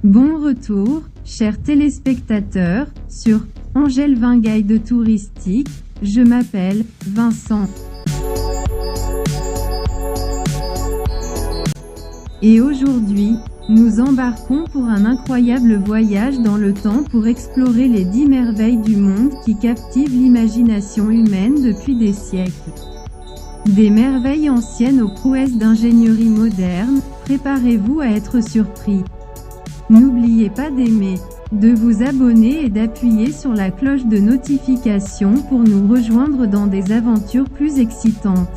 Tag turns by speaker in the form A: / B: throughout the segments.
A: Bon retour, chers téléspectateurs, sur Angevin Guide Touristique. Je m'appelle Vincent. Et aujourd'hui, nous embarquons pour un incroyable voyage dans le temps pour explorer les 10 merveilles du monde qui captivent l'imagination humaine depuis des siècles. Des merveilles anciennes aux prouesses d'ingénierie moderne, préparez-vous à être surpris. N'oubliez pas d'aimer, de vous abonner et d'appuyer sur la cloche de notification pour nous rejoindre dans des aventures plus excitantes.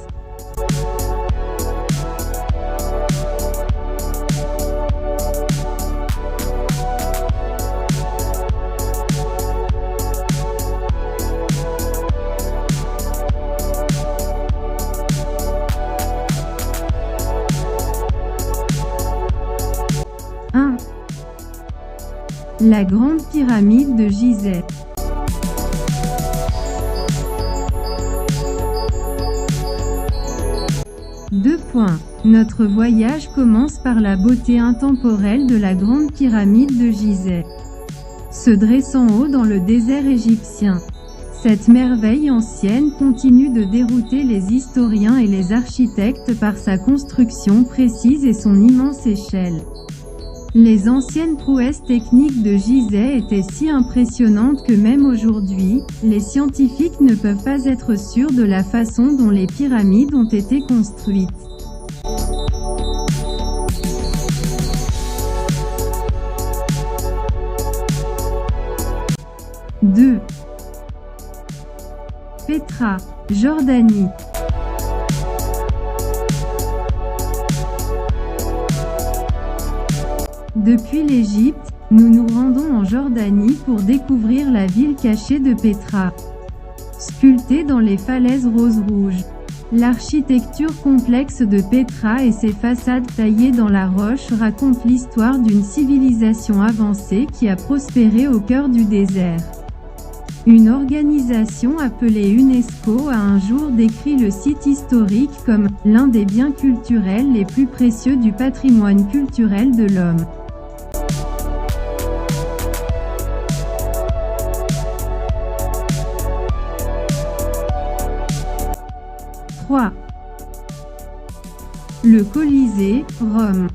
A: La grande pyramide de Gizeh. Notre voyage commence par la beauté intemporelle de la grande pyramide de Gizeh. Se dressant haut dans le désert égyptien. Cette merveille ancienne continue de dérouter les historiens et les architectes par sa construction précise et son immense échelle. Les anciennes prouesses techniques de Gizeh étaient si impressionnantes que même aujourd'hui, les scientifiques ne peuvent pas être sûrs de la façon dont les pyramides ont été construites. Petra, Jordanie. Depuis l'Égypte, nous nous rendons en Jordanie pour découvrir la ville cachée de Petra. Sculptée dans les falaises rose-rouge. L'architecture complexe de Petra et ses façades taillées dans la roche racontent l'histoire d'une civilisation avancée qui a prospéré au cœur du désert. Une organisation appelée UNESCO a un jour décrit le site historique comme « l'un des biens culturels les plus précieux du patrimoine culturel de l'homme ». Le Colisée, Rome.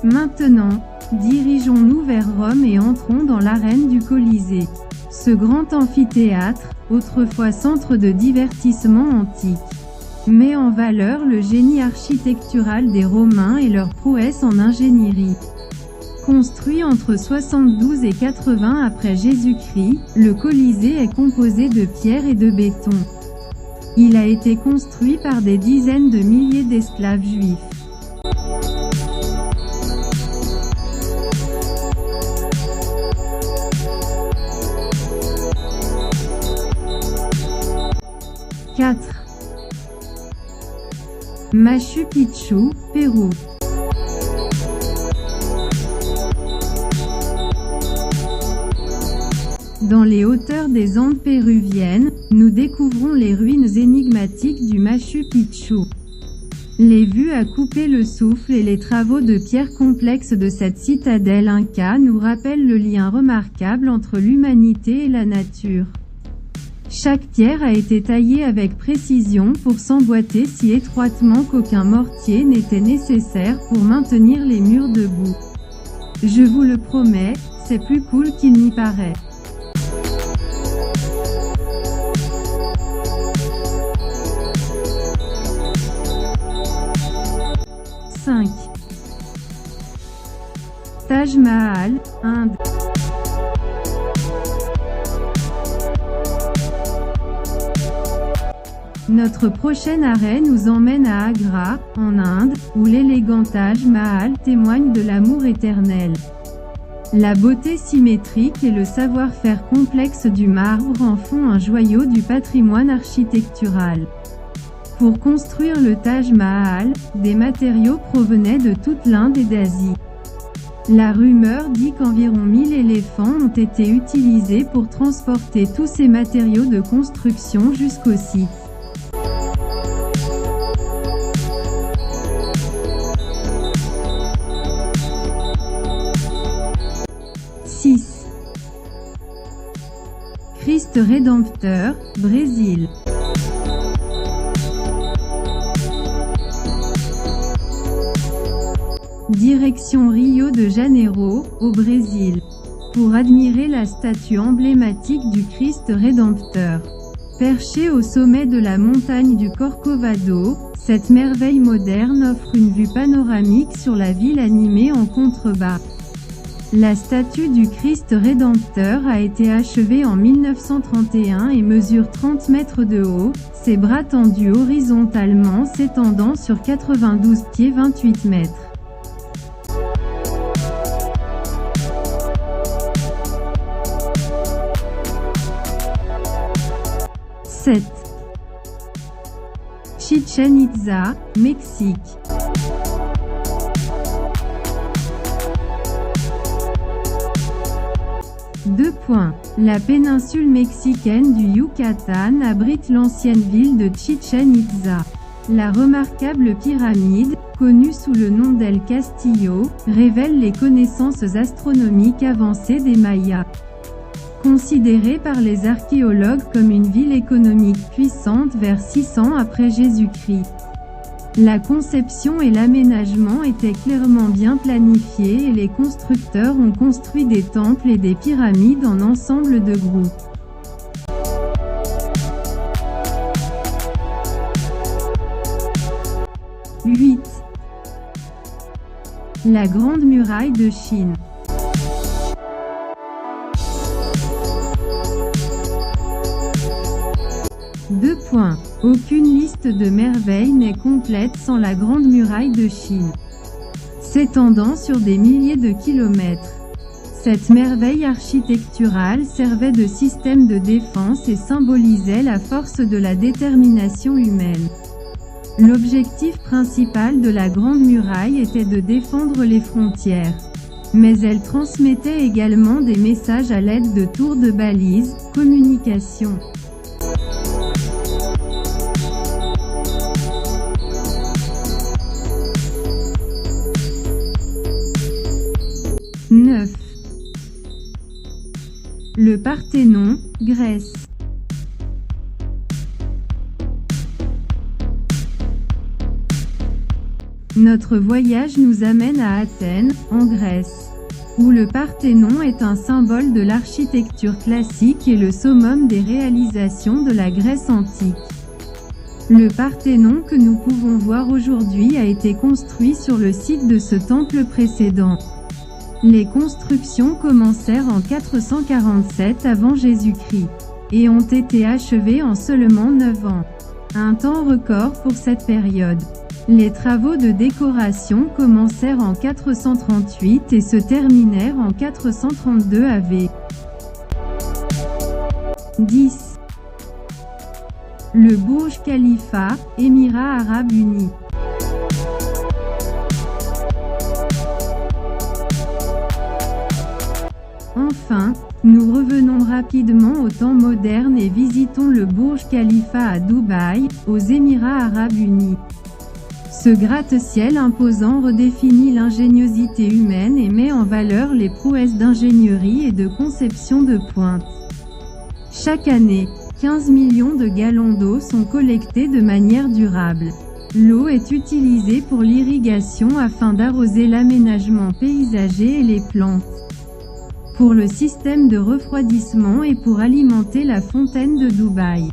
A: Maintenant, dirigeons-nous vers Rome et entrons dans l'arène du Colisée. Ce grand amphithéâtre, autrefois centre de divertissement antique, met en valeur le génie architectural des Romains et leur prouesse en ingénierie. Construit entre 72 et 80 après Jésus-Christ, le Colisée est composé de pierre et de béton. Il a été construit par des dizaines de milliers d'esclaves juifs. Machu Picchu, Pérou. Dans les hauteurs des Andes péruviennes, nous découvrons les ruines énigmatiques du Machu Picchu. Les vues à couper le souffle et les travaux de pierre complexes de cette citadelle inca nous rappellent le lien remarquable entre l'humanité et la nature. Chaque pierre a été taillée avec précision pour s'emboîter si étroitement qu'aucun mortier n'était nécessaire pour maintenir les murs debout. Je vous le promets, c'est plus cool qu'il n'y paraît. Taj Mahal, Inde. Notre prochain arrêt nous emmène à Agra, en Inde, où l'élégant Taj Mahal témoigne de l'amour éternel. La beauté symétrique et le savoir-faire complexe du marbre en font un joyau du patrimoine architectural. Pour construire le Taj Mahal, des matériaux provenaient de toute l'Inde et d'Asie. La rumeur dit qu'environ 1000 éléphants ont été utilisés pour transporter tous ces matériaux de construction jusqu'au site. Christ Rédempteur, Brésil. Direction Rio de Janeiro, au Brésil. Pour admirer la statue emblématique du Christ Rédempteur. Perchée au sommet de la montagne du Corcovado, cette merveille moderne offre une vue panoramique sur la ville animée en contrebas. La statue du Christ Rédempteur a été achevée en 1931 et mesure 30 mètres de haut, ses bras tendus horizontalement s'étendant sur 92 pieds 28 mètres. Chichén Itzá, Mexique. La péninsule mexicaine du Yucatan abrite l'ancienne ville de Chichén Itzá. La remarquable pyramide, connue sous le nom d'El Castillo, révèle les connaissances astronomiques avancées des Mayas. Considérée par les archéologues comme une ville économique puissante vers 600 après Jésus-Christ. La conception et l'aménagement étaient clairement bien planifiés et les constructeurs ont construit des temples et des pyramides en ensemble de groupes. La Grande Muraille de Chine. Aucune liste de merveilles n'est complète sans la Grande Muraille de Chine. S'étendant sur des milliers de kilomètres. Cette merveille architecturale servait de système de défense et symbolisait la force de la détermination humaine. L'objectif principal de la Grande Muraille était de défendre les frontières. Mais elle transmettait également des messages à l'aide de tours de balises, communication. Le Parthénon, Grèce. Notre voyage nous amène à Athènes, en Grèce, où le Parthénon est un symbole de l'architecture classique et le summum des réalisations de la Grèce antique. Le Parthénon que nous pouvons voir aujourd'hui a été construit sur le site de ce temple précédent. Les constructions commencèrent en 447 avant Jésus-Christ, et ont été achevées en seulement 9 ans. Un temps record pour cette période. Les travaux de décoration commencèrent en 438 et se terminèrent en 432 AV. 10. Le Burj Khalifa, Émirats arabes unis. Enfin, nous revenons rapidement au temps moderne et visitons le Burj Khalifa à Dubaï, aux Émirats arabes unis. Ce gratte-ciel imposant redéfinit l'ingéniosité humaine et met en valeur les prouesses d'ingénierie et de conception de pointe. Chaque année, 15 millions de gallons d'eau sont collectés de manière durable. L'eau est utilisée pour l'irrigation afin d'arroser l'aménagement paysager et les plantes, pour le système de refroidissement et pour alimenter la fontaine de Dubaï.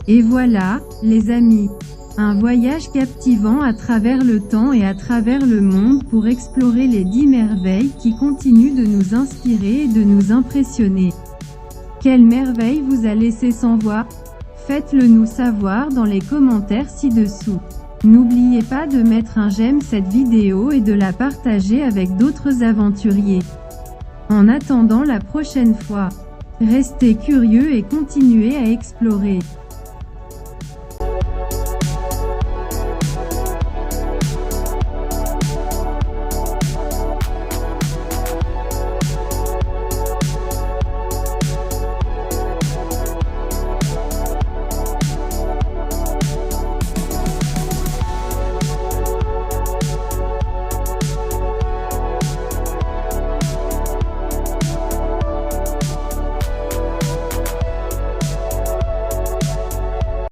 A: Et voilà, les amis, un voyage captivant à travers le temps et à travers le monde pour explorer les 10 merveilles qui continuent de nous inspirer et de nous impressionner. Quelle merveille vous a laissé sans voix? Faites-le nous savoir dans les commentaires ci-dessous. N'oubliez pas de mettre un j'aime cette vidéo et de la partager avec d'autres aventuriers. En attendant la prochaine fois, restez curieux et continuez à explorer.